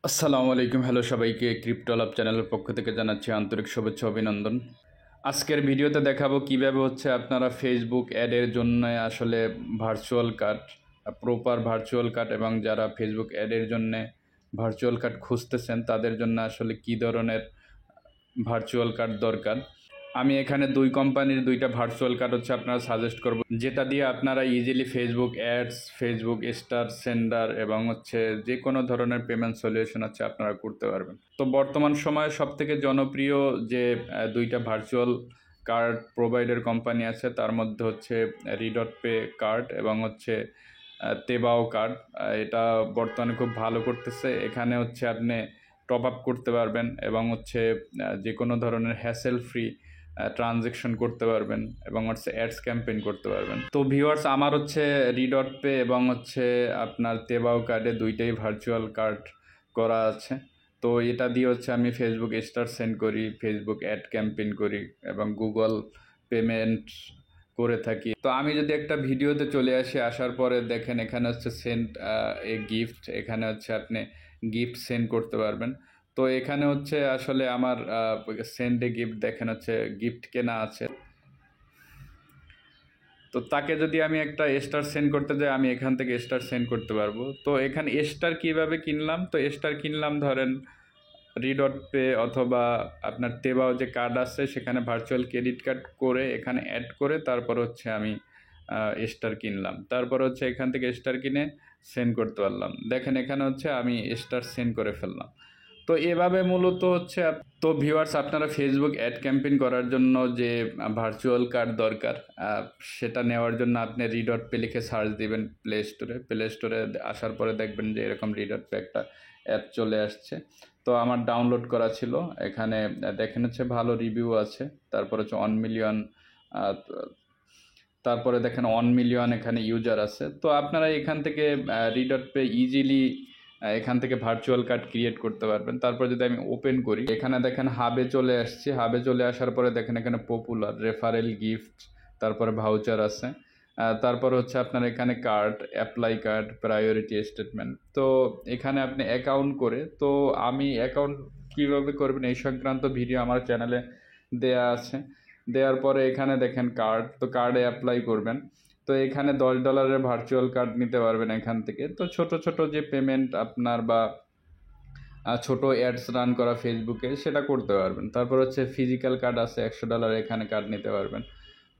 আসসালামু আলাইকুম, হ্যালো সবাইকে। ক্রিপ্টো লাভ চ্যানেলের পক্ষ থেকে জানাচ্ছি আন্তরিক শুভেচ্ছা অভিনন্দন। আজকের ভিডিওতে দেখাবো কিভাবে আপনারা ফেসবুক অ্যাডের জন্য আসলে virtual card, proper virtual card, এবং যারা ফেসবুক অ্যাডের জন্য ভার্চুয়াল কার্ড খুঁজতেছেন তাদের জন্য আসলে কী ধরনের ভার্চুয়াল কার্ড দরকার। আমি এখানে দুই কোম্পানির দুইটা ভার্চুয়াল কার্ড আপনারা সাজেস্ট করব, যেটা দিয়ে আপনারা easily Facebook ads, Facebook star sender এবং যে কোনো ধরনের পেমেন্ট সলিউশন আপনারা করতে পারবেন। তো বর্তমান সময়ে সবথেকে জনপ্রিয় যে দুইটা ভার্চুয়াল কার্ড প্রোভাইডার কোম্পানি আছে তার মধ্যে রিডট পে কার্ড এবং তেবাও কার্ড। এটা বর্তমানে খুব ভালো করতেছে। এখানে আপনি টপ আপ করতে পারবেন এবং যে কোনো ধরনের হ্যাসেল ফ্রি ট্রানজেকশন করতে পারবেন এবং অ্যাডস ক্যাম্পেইন করতে পারবেন। তো ভিউয়ার্স, আমার রিডট পে এবং আপনার তেবাও কার্ডে দুইটাই ভার্চুয়াল কার্ড করা আছে। তো এটা দিয়ে আমি ফেসবুক স্টার সেন্ড করি, ফেসবুক অ্যাড ক্যাম্পেইন করি এবং গুগল পেমেন্ট করে থাকি। তো আমি যদি একটা ভিডিওতে চলে আসি, আসার পরে দেখেন এখানে সেন্ড এ গিফট, এখানে আপনি গিফট সেন্ড করতে পারবেন। তো এখানে আসলে আমার সেন্ড এ গিফট দেখেন গিফট কেনা আছে। তো তাকে যদি আমি একটা স্টার সেন্ড করতে যাই, আমি এখান থেকে স্টার সেন্ড করতে পারবো। তো এখানে স্টার কিভাবে কিনলাম, তো স্টার কিনলাম ধরেন রিডট পে অথবা আপনার তেবাও যে কার্ড আছে সেখানে ভার্চুয়াল ক্রেডিট কার্ড করে এখানে অ্যাড করে তারপর আমি স্টার কিনলাম। তারপর এখান থেকে স্টার কিনে সেন্ড করতে পারলাম। দেখেন এখানে আমি স্টার সেন্ড করে ফেললাম। তো এভাবে মূলত তো ভিউয়ার্স, আপনারা ফেসবুক অ্যাড ক্যাম্পেইন করার জন্য যে ভার্চুয়াল কার্ড দরকার, সেটা নেওয়ার জন্য আপনি রিডট পে লিখে সার্চ দিবেন প্লে স্টোরে আসার পরে দেখবেন যে এরকম রিডট পে একটা অ্যাপ চলে আসছে। তো আমার ডাউনলোড করা ছিল। এখানে দেখেন ভালো রিভিউ আছে। তারপর 1 মিলিয়ন, তারপরে দেখেন 1 মিলিয়ন এখানে ইউজার আছে। তো আপনারা এখান থেকে রিডট পে ইজিলি এখান থেকে ভার্চুয়াল কার্ড ক্রিয়েট করতে পারবেন। তারপর যদি আমি ওপেন করি, এখানে দেখেন হাবে চলে আসছি। হাবে চলে আসার পরে দেখেন এখানে পপুলার, রেফারেল, গিফট, তারপরে ভাউচার আছে। তারপর আপনার এখানে card, apply card, priority statement. তো এখানে আপনি অ্যাকাউন্ট করে, তো আমি অ্যাকাউন্ট কীভাবে করবেন এই সংক্রান্ত ভিডিও আমার চ্যানেলে দেয়া আছে। দেওয়ার পরে এখানে দেখেন কার্ড, তো কার্ডে অ্যাপ্লাই করবেন। তো এখানে $10 ভার্চুয়াল কার্ড নিতে পারবেন এখান থেকে। তো ছোট ছোট যে পেমেন্ট আপনার বা ছোট অ্যাডস রান করা ফেসবুকে সেটা করতে পারবেন। তারপর ফিজিক্যাল কার্ড আছে $100, এখানে কার্ড নিতে পারবেন।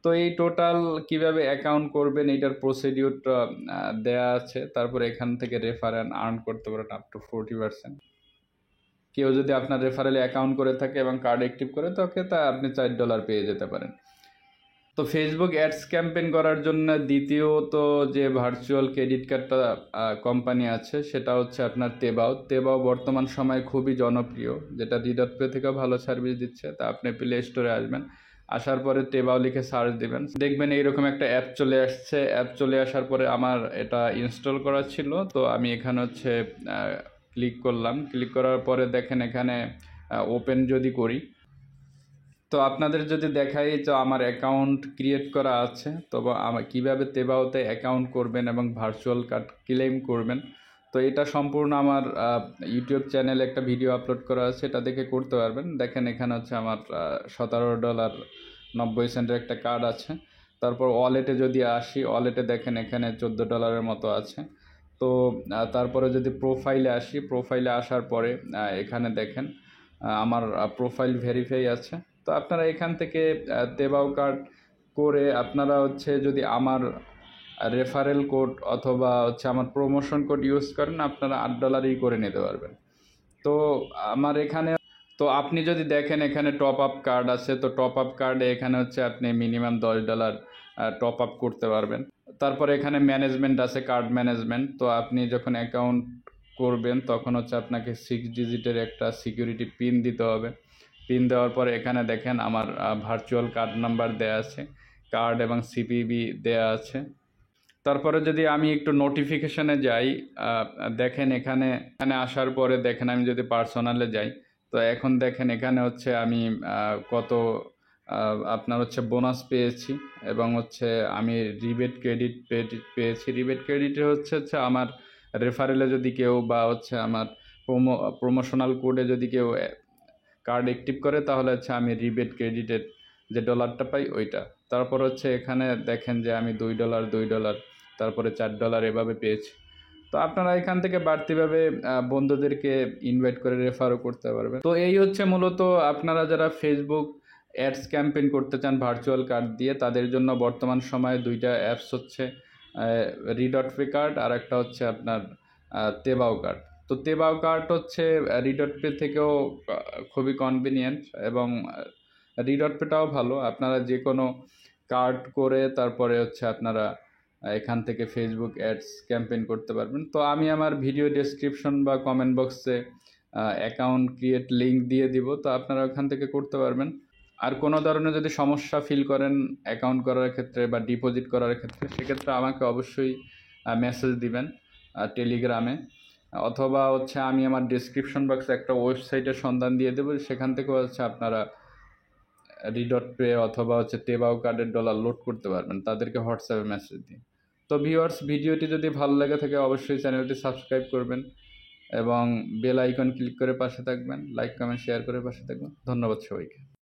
তো এই টোটাল কিভাবে অ্যাকাউন্ট করবেন এইটার প্রসিডিউরটা দেয়া আছে। তারপর এখান থেকে রেফার অ্যান্ড আর্ন করতে পারেন আপ টু 40%। কেউ যদি আপনার রেফারেলে অ্যাকাউন্ট করে থাকে এবং কার্ড অ্যাক্টিভ করে থাকে, তা আপনি $4 পেয়ে যেতে পারেন। তো ফেসবুক অ্যাডস ক্যাম্পেইন করার জন্য দ্বিতীয়ত যে ভার্চুয়াল ক্রেডিট কার্ডটা কোম্পানি আছে সেটা আপনার তেবাও বর্তমান সময়ে খুবই জনপ্রিয়, যেটা রিডট পে থেকেও ভালো সার্ভিস দিচ্ছে। তা আপনি প্লে স্টোরে আসবেন, আসার পরে তেবাও লিখে সার্চ দিবেন, দেখবেন এইরকম একটা অ্যাপ চলে আসছে। অ্যাপ চলে আসার পরে আমার এটা ইনস্টল করা ছিল। তো আমি এখানে ক্লিক করলাম। ক্লিক করার পরে দেখেন এখানে ওপেন যদি করি, তো আপনাদের যদি দেখাই তো আমার অ্যাকাউন্ট ক্রিয়েট করা আছে। তবে আমার কীভাবে তেবাওতে অ্যাকাউন্ট করবেন এবং ভার্চুয়াল কার্ড ক্লেম করবেন, তো এটা সম্পূর্ণ আমার ইউটিউব চ্যানেলে একটা ভিডিও আপলোড করা আছে, এটা দেখে করতে পারবেন। দেখেন এখানে আমার $17.90 একটা কার্ড আছে। তারপর ওয়ালেটে যদি আসি, ওয়ালেটে দেখেন এখানে $14 মতো আছে। তো তারপরে যদি প্রোফাইলে আসি, প্রোফাইলে আসার পরে এখানে দেখেন আমার প্রোফাইল ভেরিফাই আছে। তো আপনারা এখান থেকে তেবাও কার্ড করে আপনারা যদি আমার রেফারেল কোড অথবা আমার প্রমোশন কোড ইউজ করেন, আপনারা $8 করে নিতে পারবেন। তো আমার এখানে, তো আপনি যদি দেখেন এখানে টপ আপ কার্ড আছে, তো টপ আপ কার্ডে এখানে আপনি মিনিমাম $10 টপ আপ করতে পারবেন। তারপর এখানে ম্যানেজমেন্ট আছে, কার্ড ম্যানেজমেন্ট। তো আপনি যখন অ্যাকাউন্ট করবেন তখন আপনাকে 6 ডিজিটের একটা সিকিউরিটি পিন দিতে হবে। পিন দেওয়ার পরে এখানে দেখেন আমার ভার্চুয়াল কার্ড নাম্বার দেয়া আছে, কার্ড এবং সিপিবি দেয়া আছে। তারপরে যদি আমি একটু নোটিফিকেশনে যাই, দেখেন এখানে আসার পরে দেখেন আমি যদি পার্সোনালে যাই, তো এখন দেখেন এখানে আমি কত আপনার বোনাস পেয়েছি এবং আমি রিবেট ক্রেডিট পেয়েছি। রিবেট ক্রেডিটে আমার রেফারেলে যদি কেউ বা আমার প্রমোশনাল কোডে যদি কেউ কার্ড অ্যাক্টিভ করে তাহলে হচ্ছে আমি রিবেট ক্রেডিটের যে ডলারটা পাই ওইটা। তারপর হচ্ছে এখানে দেখেন যে আমি $2, তারপরে $4 এভাবে পেয়েছি। তো আপনারা এখান থেকে বাড়তিভাবে বন্ধুদেরকে ইনভাইট করে রেফারও করতে পারবেন। তো এই হচ্ছে মূলত আপনারা যারা ফেসবুক অ্যাডস ক্যাম্পেইন করতে চান ভার্চুয়াল কার্ড দিয়ে, তাদের জন্য বর্তমান সময়ে দুইটা অ্যাপস হচ্ছে রি.পে কার্ড আর একটা হচ্ছে আপনার তেবাও কার্ড। তো তেবাও কার্ড হচ্ছে রি.পে থেকেও খুবই কনভিনিয়েন্ট এবং রি.পেটাও ভালো। আপনারা যে কোনো কার্ড করে তারপরে হচ্ছে আপনারা এখান থেকে ফেসবুক অ্যাডস ক্যাম্পেইন করতে পারবেন। তো আমি আমার ভিডিও ডেসক্রিপশন বা কমেন্ট বক্সে অ্যাকাউন্ট ক্রিয়েট লিঙ্ক দিয়ে দিব, তো আপনারা ওখান থেকে করতে পারবেন। আর কোনো ধরনের যদি সমস্যা ফিল করেন অ্যাকাউন্ট করার ক্ষেত্রে বা ডিপোজিট করার ক্ষেত্রে, সেক্ষেত্রে আমাকে অবশ্যই মেসেজ দিবেন টেলিগ্রামে, অথবা হচ্ছে আমি আমার ডেসক্রিপশন বক্সে একটা ওয়েবসাইটের সন্ধান দিয়ে দেবো, সেখান থেকেও হচ্ছে আপনারা রি.পে অথবা হচ্ছে তেবাও কার্ডের ডলার লোড করতে পারবেন তাদেরকে হোয়াটসঅ্যাপে মেসেজ দিয়ে। তো ভিউয়ার্স, ভিডিওটি যদি ভালো লেগে থাকে অবশ্যই চ্যানেলটি সাবস্ক্রাইব করবেন এবং বেল আইকন ক্লিক করে পাশে থাকবেন, লাইক কমেন্ট শেয়ার করে পাশে থাকবেন। ধন্যবাদ সবাইকে।